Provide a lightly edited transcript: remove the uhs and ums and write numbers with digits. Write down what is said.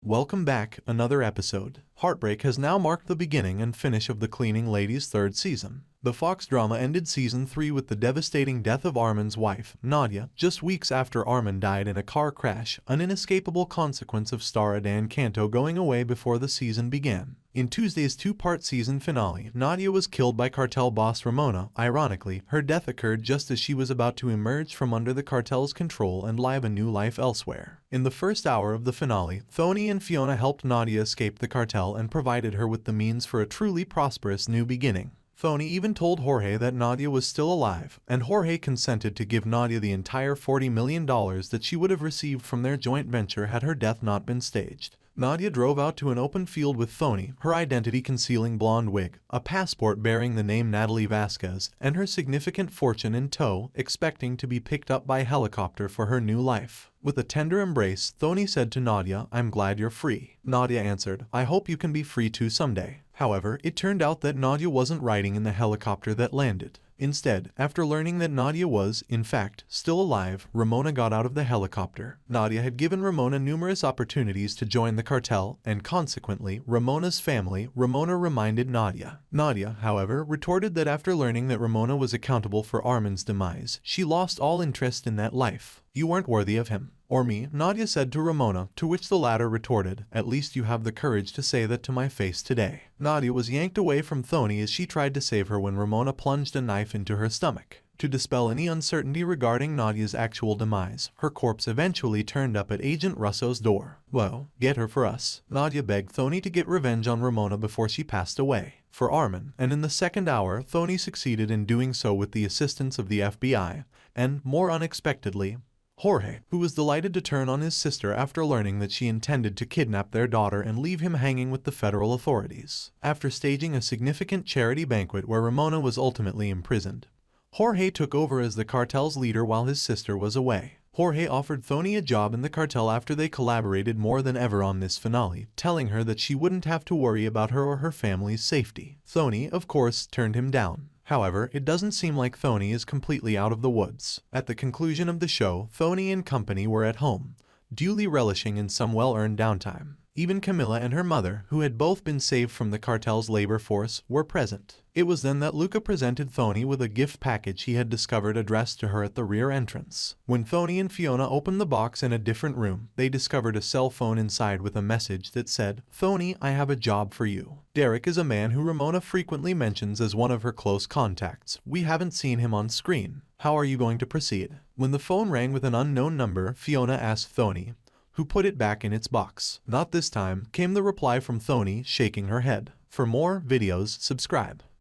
Welcome back, another episode. Heartbreak has now marked the beginning and finish of the Cleaning Lady's third season. The Fox drama ended season 3 with the devastating death of Armin's wife, Nadia, just weeks after Armin died in a car crash, an inescapable consequence of star Dan Canto going away before the season began. In Tuesday's two-part season finale, Nadia was killed by cartel boss Ramona. Ironically, her death occurred just as she was about to emerge from under the cartel's control and live a new life elsewhere. In the first hour of the finale, Thony and Fiona helped Nadia escape the cartel and provided her with the means for a truly prosperous new beginning. Thony even told Jorge that Nadia was still alive, and Jorge consented to give Nadia the entire $40 million that she would have received from their joint venture had her death not been staged. Nadia drove out to an open field with Thony, her identity concealing blonde wig, a passport bearing the name Natalie Vasquez, and her significant fortune in tow, expecting to be picked up by a helicopter for her new life. With a tender embrace, Thony said to Nadia, "I'm glad you're free." Nadia answered, "I hope you can be free too someday." However, it turned out that Nadia wasn't riding in the helicopter that landed. Instead, after learning that Nadia was, in fact, still alive, Ramona got out of the helicopter. Nadia had given Ramona numerous opportunities to join the cartel, and consequently, Ramona's family, Ramona reminded Nadia. Nadia, however, retorted that after learning that Ramona was accountable for Armin's demise, she lost all interest in that life. "You weren't worthy of him. Or me," Nadia said to Ramona, to which the latter retorted, "At least you have the courage to say that to my face today." Nadia was yanked away from Thony as she tried to save her when Ramona plunged a knife into her stomach. To dispel any uncertainty regarding Nadia's actual demise, her corpse eventually turned up at Agent Russo's door. "Well, get her for us." Nadia begged Thony to get revenge on Ramona before she passed away. For Armin, and in the second hour, Thony succeeded in doing so with the assistance of the FBI, and, more unexpectedly, Jorge, who was delighted to turn on his sister after learning that she intended to kidnap their daughter and leave him hanging with the federal authorities. After staging a significant charity banquet where Ramona was ultimately imprisoned, Jorge took over as the cartel's leader while his sister was away. Jorge offered Thony a job in the cartel after they collaborated more than ever on this finale, telling her that she wouldn't have to worry about her or her family's safety. Thony, of course, turned him down. However, it doesn't seem like Thony is completely out of the woods. At the conclusion of the show, Thony and company were at home, duly relishing in some well-earned downtime. Even Camilla and her mother, who had both been saved from the cartel's labor force, were present. It was then that Luca presented Thony with a gift package he had discovered addressed to her at the rear entrance. When Thony and Fiona opened the box in a different room, they discovered a cell phone inside with a message that said, "Thony, I have a job for you." Derek is a man who Ramona frequently mentions as one of her close contacts. "We haven't seen him on screen. How are you going to proceed?" When the phone rang with an unknown number, Fiona asked Thony, who put it back in its box. "Not this time," came the reply from Thony, shaking her head. For more videos, subscribe.